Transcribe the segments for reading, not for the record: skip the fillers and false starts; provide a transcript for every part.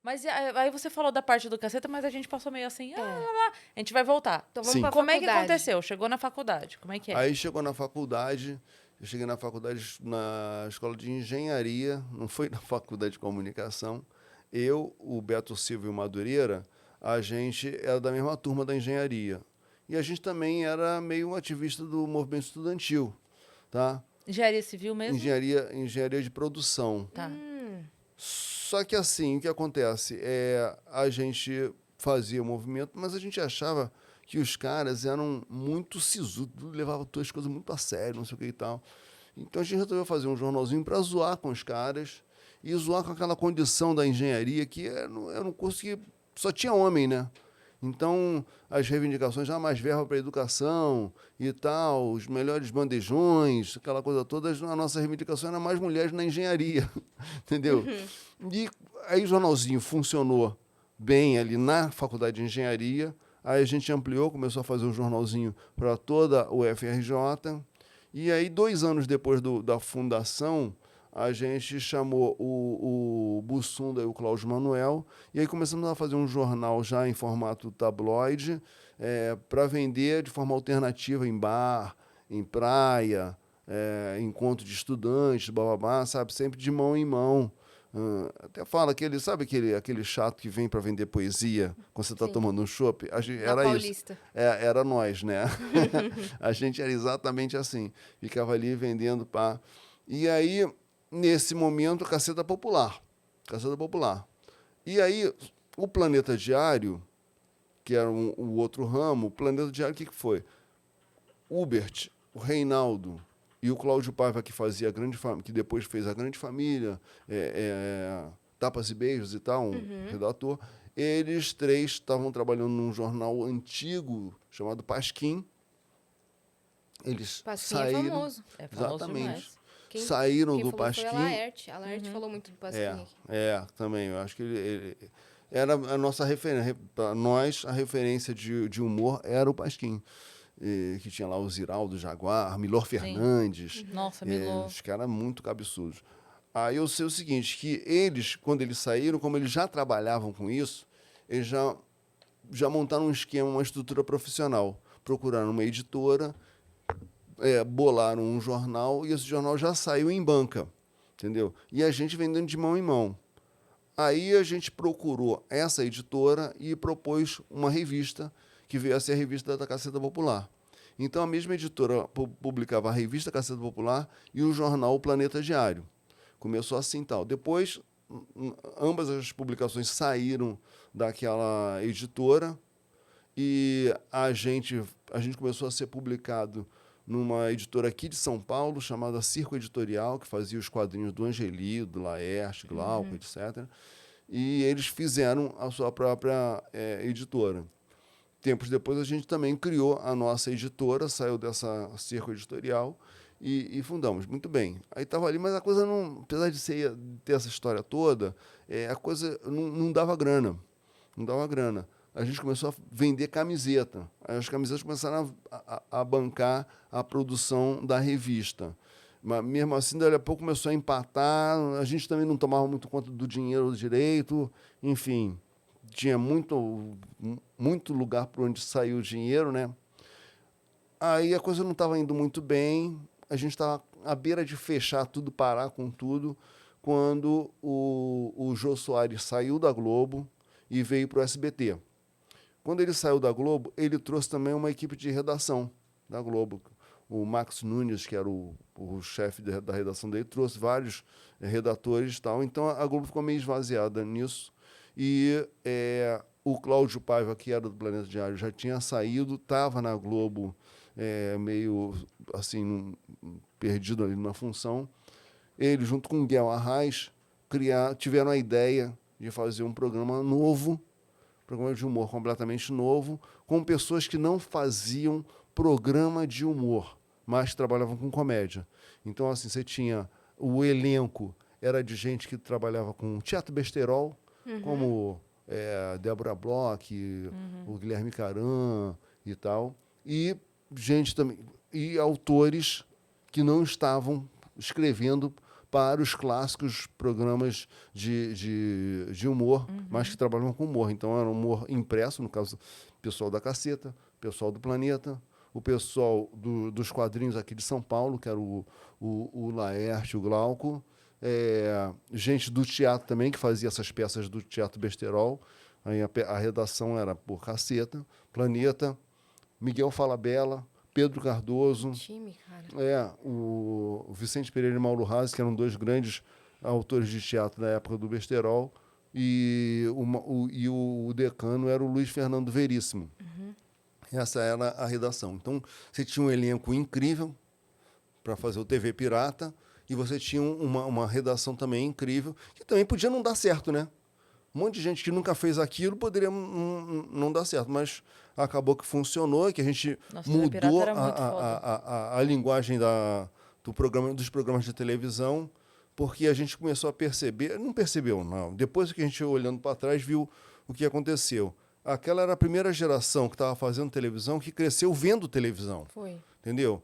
Mas aí você falou da parte do caceta, mas a gente passou meio assim, É. a gente vai voltar. Então vamos Sim. pra Como é que faculdade. aconteceu? Chegou na faculdade, como é que é? Aí chegou na faculdade, eu cheguei na faculdade, na escola de engenharia, não foi na faculdade de comunicação. Eu, o Beto Silva e o Madureira, a gente era da mesma turma da engenharia. E a gente também era meio um ativista do movimento estudantil, tá? Engenharia civil mesmo? Engenharia de produção. Tá. Só que assim, o que acontece? A gente fazia o movimento, mas a gente achava que os caras eram muito sisudos, levavam todas as coisas muito a sério, não sei o que e tal. Então a gente resolveu fazer um jornalzinho para zoar com os caras e zoar com aquela condição da engenharia que era um curso que só tinha homem, né? Então, as reivindicações, mais verba para a educação e tal, os melhores bandejões, aquela coisa toda, a nossa reivindicação era mais mulheres na engenharia, entendeu? E aí o jornalzinho funcionou bem ali na faculdade de engenharia, aí a gente ampliou, começou a fazer um jornalzinho para toda o UFRJ, e aí 2 anos depois da fundação, a gente chamou o Bussunda e o Cláudio Manuel, e aí começamos a fazer um jornal já em formato tabloide, para vender de forma alternativa em bar, em praia, encontro de estudantes, bababá, sabe? Sempre de mão em mão. Até fala sabe aquele chato que vem para vender poesia quando você está Sim. tomando um chopp? Na Era isso. Paulista. Era nós, né? A gente era exatamente assim. Ficava ali vendendo pá. E aí, nesse momento, Caceta Popular. Caceta Popular. E aí, o Planeta Diário, que era o outro ramo, o Planeta Diário, o que foi? Hubert, o Reinaldo e o Cláudio Paiva, que fazia a Grande Família, que depois fez a Grande Família, Tapas e Beijos e tal, redator, eles 3 estavam trabalhando num jornal antigo chamado Pasquim. Eles Pasquim saíram. é famoso. É famoso Exatamente. demais. Saíram quem do falou Pasquim. foi a Laerte. A Laerte falou muito do Pasquim aqui. Também. Eu acho que ele era a nossa referência. Para nós, a referência de humor era o Pasquim. Que tinha lá o Ziraldo Jaguar, Milor Fernandes. Nossa, Milor. Os caras muito cabeçudos. Aí eu sei o seguinte, que eles, quando eles saíram, como eles já trabalhavam com isso, eles já montaram um esquema, uma estrutura profissional. Procuraram uma editora, bolaram um jornal e esse jornal já saiu em banca, entendeu? E a gente vendendo de mão em mão. Aí a gente procurou essa editora e propôs uma revista que veio a ser a revista da Caceta Popular. Então a mesma editora publicava a revista Caceta Popular e o jornal O Planeta Diário. Começou assim tal. Depois, ambas as publicações saíram daquela editora e a gente começou a ser publicado numa editora aqui de São Paulo, chamada Circo Editorial, que fazia os quadrinhos do Angeli, do Laerte, Glauco, etc. E eles fizeram a sua própria editora. Tempos depois, a gente também criou a nossa editora, saiu dessa Circo Editorial e fundamos. Muito bem. Aí estava ali, mas a coisa não, apesar de ter essa história toda, a coisa não dava grana. Não dava grana. A gente começou a vender camiseta. Aí as camisetas começaram a bancar a produção da revista. Mas, mesmo assim, dali a pouco começou a empatar. A gente também não tomava muito conta do dinheiro direito. Enfim, tinha muito lugar para onde sair o dinheiro, né? Aí a coisa não estava indo muito bem. A gente estava à beira de fechar tudo, parar com tudo, quando o Jô Soares saiu da Globo e veio para o SBT. Quando ele saiu da Globo, ele trouxe também uma equipe de redação da Globo. O Max Nunes, que era o chefe da redação dele, trouxe vários redatores e tal. Então, a Globo ficou meio esvaziada nisso. E o Cláudio Paiva, que era do Planeta Diário, já tinha saído, estava na Globo meio assim, perdido ali na função. Ele, junto com o Guel Arraes, tiveram a ideia de fazer um programa novo, programa de humor completamente novo, com pessoas que não faziam programa de humor, mas trabalhavam com comédia. Então, assim, você tinha o elenco, era de gente que trabalhava com teatro besterol, como Débora Bloch, o Guilherme Caran e tal, e gente também, e autores que não estavam escrevendo para os clássicos programas de humor, mas que trabalham com humor. Então, era um humor impresso, no caso, o pessoal da Caceta, o pessoal do Planeta, o pessoal dos quadrinhos aqui de São Paulo, que era o Laerte, o Glauco, gente do teatro também, que fazia essas peças do Teatro Besterol. Aí a redação era por Caceta, Planeta, Miguel Falabella, Pedro Cardoso, Time, cara. o Vicente Pereira e Mauro Razzi, que eram dois grandes autores de teatro da época do Besterol, e o decano era o Luiz Fernando Veríssimo. Essa era a redação. Então, você tinha um elenco incrível para fazer o TV Pirata, e você tinha uma redação também incrível, que também podia não dar certo, né? Um monte de gente que nunca fez aquilo poderia não dar certo, mas acabou que funcionou, que a gente mudou a linguagem dos programas de televisão, porque a gente começou a perceber, não percebeu, não. Depois que a gente, olhando para trás, viu o que aconteceu. Aquela era a primeira geração que estava fazendo televisão, que cresceu vendo televisão. Foi. Entendeu?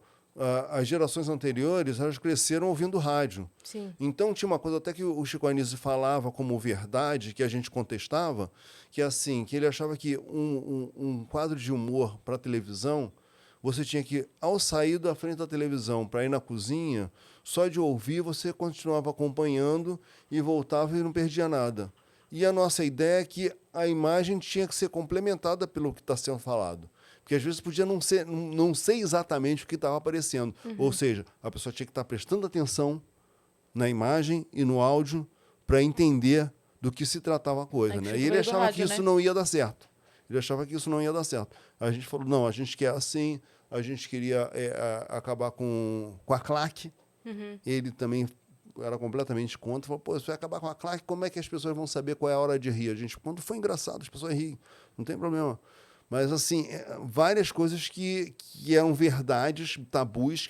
As gerações anteriores, elas cresceram ouvindo rádio. Sim. Então, tinha uma coisa até que o Chico Anísio falava como verdade, que a gente contestava, que assim, que ele achava que um quadro de humor para televisão, você tinha que, ao sair da frente da televisão para ir na cozinha, só de ouvir você continuava acompanhando e voltava e não perdia nada. E a nossa ideia é que a imagem tinha que ser complementada pelo que está sendo falado. Porque às vezes podia não ser exatamente o que estava aparecendo. Ou seja, a pessoa tinha que estar prestando atenção na imagem e no áudio para entender do que se tratava a coisa. Né? E ele achava que isso não ia dar certo. Ele achava que isso não ia dar certo. A gente falou, não, a gente quer assim, a gente queria acabar com a claque. Ele também era completamente contra. Falou, pô, se vai acabar com a claque, como é que as pessoas vão saber qual é a hora de rir? A gente, quando foi engraçado, as pessoas riem. Não tem problema. Mas, assim, várias coisas que eram verdades, tabus,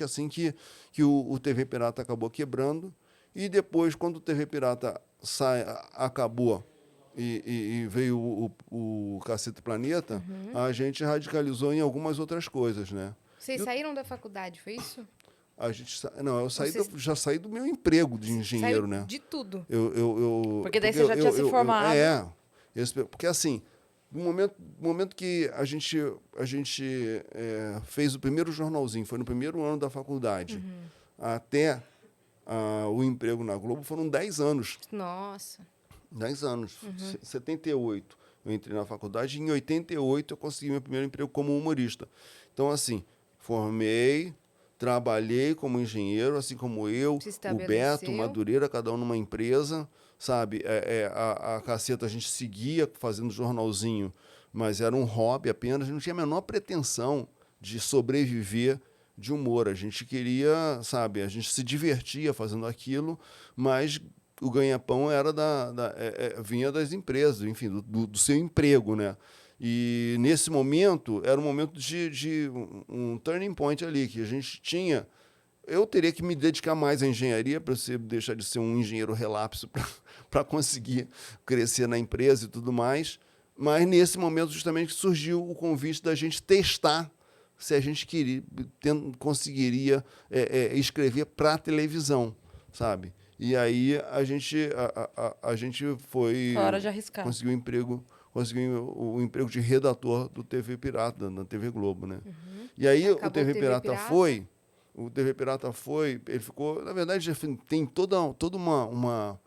que o TV Pirata acabou quebrando. E depois, quando o TV Pirata acabou e veio o Cacete Planeta, a gente radicalizou em algumas outras coisas, né? Vocês saíram da faculdade, foi isso? Não, já saí do meu emprego de engenheiro, né? De tudo. Porque daí você já tinha se formado. Porque assim, no momento que a gente fez o primeiro jornalzinho, foi no primeiro ano da faculdade, até o emprego na Globo, foram 10 anos. Nossa. 10 anos. 78 eu entrei na faculdade, e em 88 eu consegui meu primeiro emprego como humorista. Então, assim, formei, trabalhei como engenheiro, assim como eu, o Beto, o Madureira, cada um numa empresa, sabe? A Caceta a gente seguia fazendo jornalzinho, mas era um hobby apenas, a gente não tinha a menor pretensão de sobreviver de humor. A gente queria, sabe, a gente se divertia fazendo aquilo, mas o ganha-pão era vinha das empresas, enfim, do seu emprego, né? E, nesse momento, era um momento de um turning point ali, que a gente tinha... Eu teria que me dedicar mais à engenharia para você deixar de ser um engenheiro relapso para conseguir crescer na empresa e tudo mais. Mas, nesse momento, justamente, surgiu o convite da gente testar se a gente conseguiria escrever para a televisão, sabe? E aí a gente foi... Foi hora de arriscar. Conseguiu o emprego de redator do TV Pirata, na TV Globo, né? E aí o TV Pirata foi, ele ficou, na verdade, tem toda uma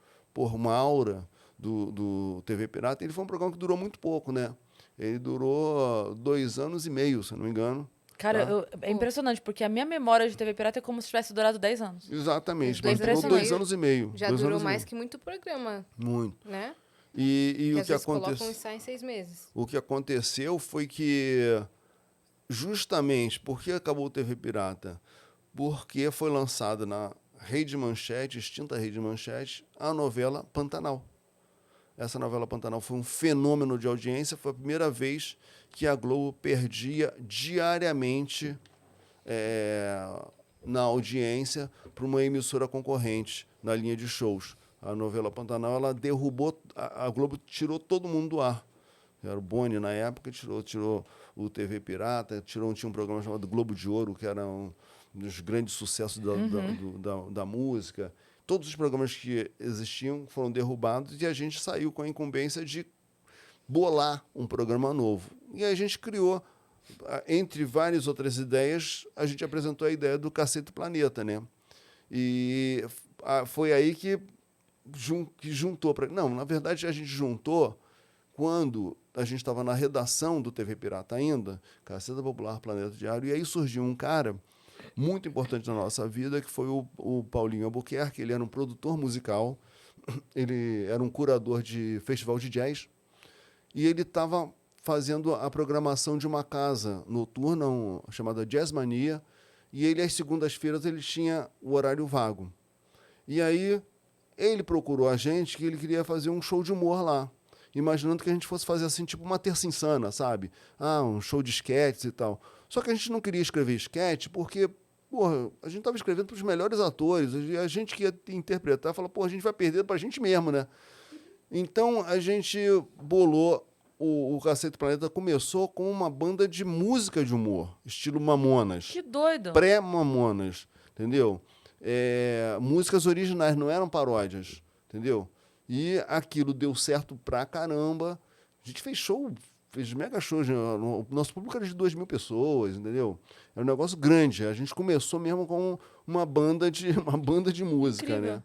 aura do TV Pirata. Ele foi um programa que durou muito pouco, né? Ele durou 2 anos e meio, se não me engano. Cara, é impressionante, porque a minha memória de TV Pirata é como se tivesse durado 10 anos. Exatamente, mas durou 2 anos e meio. Já durou mais que muito programa. Muito. Né? E o que aconteceu? Colocam isso em 6 meses. O que aconteceu foi que, justamente porque acabou o TV Pirata, porque foi lançada na Rede Manchete, extinta Rede Manchete, a novela Pantanal. Essa novela Pantanal foi um fenômeno de audiência, foi a primeira vez que a Globo perdia diariamente na audiência para uma emissora concorrente na linha de shows. A novela Pantanal, ela derrubou, a Globo tirou todo mundo do ar. Era o Boni na época, tirou o TV Pirata, tinha um programa chamado Globo de Ouro, que era um dos grandes sucessos da música. todos os programas que existiam foram derrubados e a gente saiu com a incumbência de bolar um programa novo. E aí a gente criou, entre várias outras ideias, a gente apresentou a ideia do Cacete Planeta, né? E foi aí que juntou. Não, na verdade, a gente juntou quando a gente estava na redação do TV Pirata ainda, Caceta Popular Planeta Diário, e aí surgiu um cara muito importante na nossa vida, que foi o Paulinho Albuquerque. Ele era um produtor musical, ele era um curador de festival de jazz, e ele estava fazendo a programação de uma casa noturna chamada Jazz Mania, e ele, às segundas-feiras, ele tinha o horário vago. E aí ele procurou a gente, que ele queria fazer um show de humor lá, imaginando que a gente fosse fazer assim, tipo uma terça insana, sabe? Um show de esquetes e tal. Só que a gente não queria escrever esquete porque, porra, a gente estava escrevendo para os melhores atores, e a gente que ia interpretar, falou, pô, a gente vai perder para a gente mesmo, né? Então, a gente bolou, o Cacete Planeta começou com uma banda de música de humor, estilo Mamonas. Que doido. Pré-Mamonas, entendeu? Músicas originais, não eram paródias, entendeu? E aquilo deu certo pra caramba. A gente fez mega shows. O nosso público era de 2.000 pessoas, entendeu? Era um negócio grande. A gente começou mesmo com uma banda de música, Incrível. né?